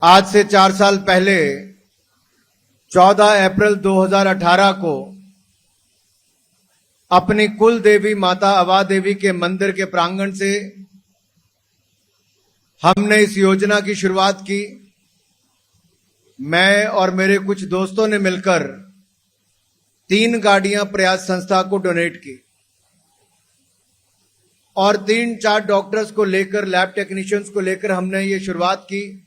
आज से 4 साल पहले 14 अप्रैल 2018 को अपनी कुल देवी माता अवा देवी के मंदिर के प्रांगण से हमने इस योजना की शुरुआत की। मैं और मेरे कुछ दोस्तों ने मिलकर 3 गाड़ियां प्रयास संस्था को डोनेट की और 3-4 डॉक्टर्स को लेकर, लैब टेक्नीशियंस को लेकर हमने ये शुरुआत की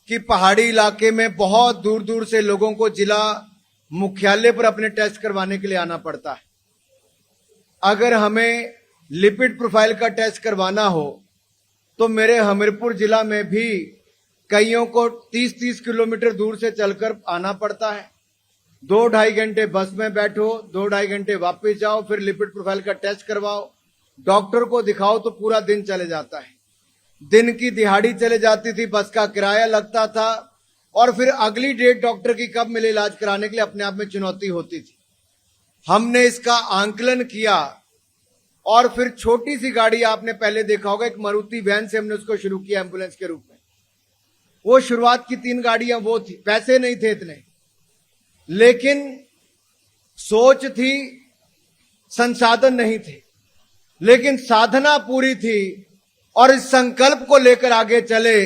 कि पहाड़ी इलाके में बहुत दूर दूर से लोगों को जिला मुख्यालय पर अपने टेस्ट करवाने के लिए आना पड़ता है। अगर हमें लिपिड प्रोफाइल का टेस्ट करवाना हो तो मेरे हमीरपुर जिला में भी कईयों को 30-30 किलोमीटर दूर से चलकर आना पड़ता है। 2-2.5 घंटे बस में बैठो, 2-2.5 घंटे वापस जाओ, फिर लिपिड प्रोफाइल का टेस्ट करवाओ, डॉक्टर को दिखाओ तो पूरा दिन चले जाता है। दिन की दिहाड़ी चले जाती थी, बस का किराया लगता था और फिर अगली डेट डॉक्टर की कब मिले इलाज कराने के लिए अपने आप में चुनौती होती थी। हमने इसका आंकलन किया और फिर छोटी सी गाड़ी, आपने पहले देखा होगा, एक मारुति वैन से हमने उसको शुरू किया एम्बुलेंस के रूप में। वो शुरुआत की 3 गाड़ियां वो थी, पैसे नहीं थे इतने, लेकिन सोच थी, संसाधन नहीं थे, लेकिन साधना पूरी थी और इस संकल्प को लेकर आगे चले।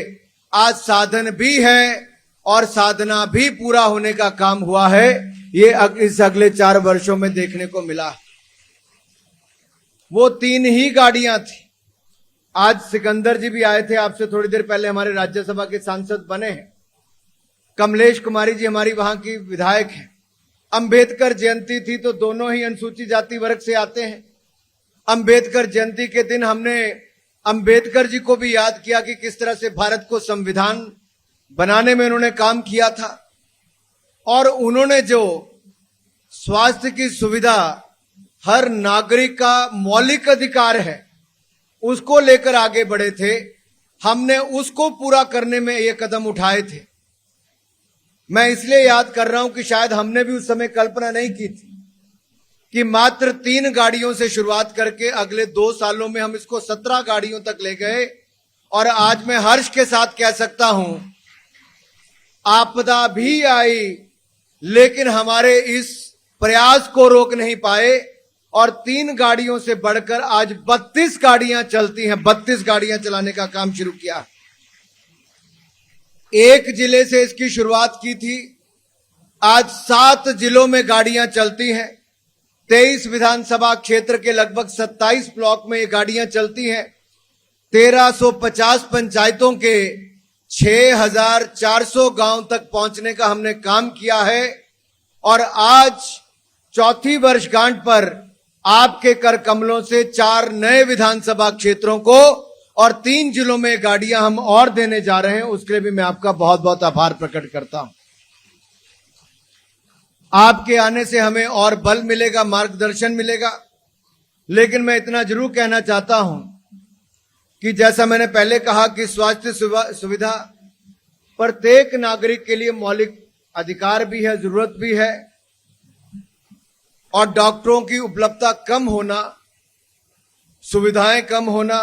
आज साधन भी है और साधना भी पूरा होने का काम हुआ है। ये इस अगले 4 वर्षों में देखने को मिला। वो 3 ही गाड़ियां थी। आज सिकंदर जी भी आए थे, आपसे थोड़ी देर पहले हमारे राज्यसभा के सांसद बने हैं। कमलेश कुमारी जी हमारी वहां की विधायक हैं। अंबेडकर जयंती थी तो दोनों ही अनुसूचित जाति वर्ग से आते हैं। अंबेडकर जयंती के दिन हमने अंबेडकर जी को भी याद किया कि किस तरह से भारत को संविधान बनाने में उन्होंने काम किया था और उन्होंने जो स्वास्थ्य की सुविधा हर नागरिक का मौलिक अधिकार है उसको लेकर आगे बढ़े थे। हमने उसको पूरा करने में ये कदम उठाए थे। मैं इसलिए याद कर रहा हूं कि शायद हमने भी उस समय कल्पना नहीं की थी कि मात्र 3 गाड़ियों से शुरुआत करके अगले 2 सालों में हम इसको 17 गाड़ियों तक ले गए। और आज मैं हर्ष के साथ कह सकता हूं, आपदा भी आई लेकिन हमारे इस प्रयास को रोक नहीं पाए और 3 गाड़ियों से बढ़कर आज 32 गाड़ियां चलती हैं। 32 गाड़ियां चलाने का काम शुरू किया। एक जिले से इसकी शुरुआत की थी, आज 7 जिलों में गाड़ियां चलती हैं। 23 विधानसभा क्षेत्र के लगभग 27 ब्लॉक में ये गाड़ियां चलती हैं। 1350 पंचायतों के 6400 गांव तक पहुंचने का हमने काम किया है और आज 4थी वर्षगांठ पर आपके कर कमलों से 4 नए विधानसभा क्षेत्रों को और 3 जिलों में गाड़ियां हम और देने जा रहे हैं। उसके लिए भी मैं आपका बहुत बहुत आभार प्रकट करता हूं। आपके आने से हमें और बल मिलेगा, मार्गदर्शन मिलेगा। लेकिन मैं इतना जरूर कहना चाहता हूं कि जैसा मैंने पहले कहा कि स्वास्थ्य सुविधा प्रत्येक नागरिक के लिए मौलिक अधिकार भी है, जरूरत भी है और डॉक्टरों की उपलब्धता कम होना, सुविधाएं कम होना,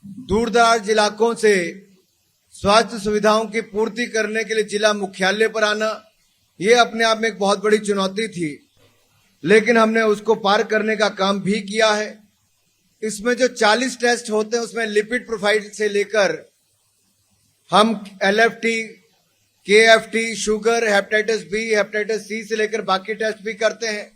दूर दराज इलाकों से स्वास्थ्य सुविधाओं की पूर्ति करने के लिए जिला मुख्यालय पर आना, ये अपने आप में एक बहुत बड़ी चुनौती थी, लेकिन हमने उसको पार करने का काम भी किया है। इसमें जो 40 टेस्ट होते हैं उसमें लिपिड प्रोफाइल से लेकर हम LFT, KFT, sugar, hepatitis B, hepatitis C से लेकर बाकी टेस्ट भी करते हैं।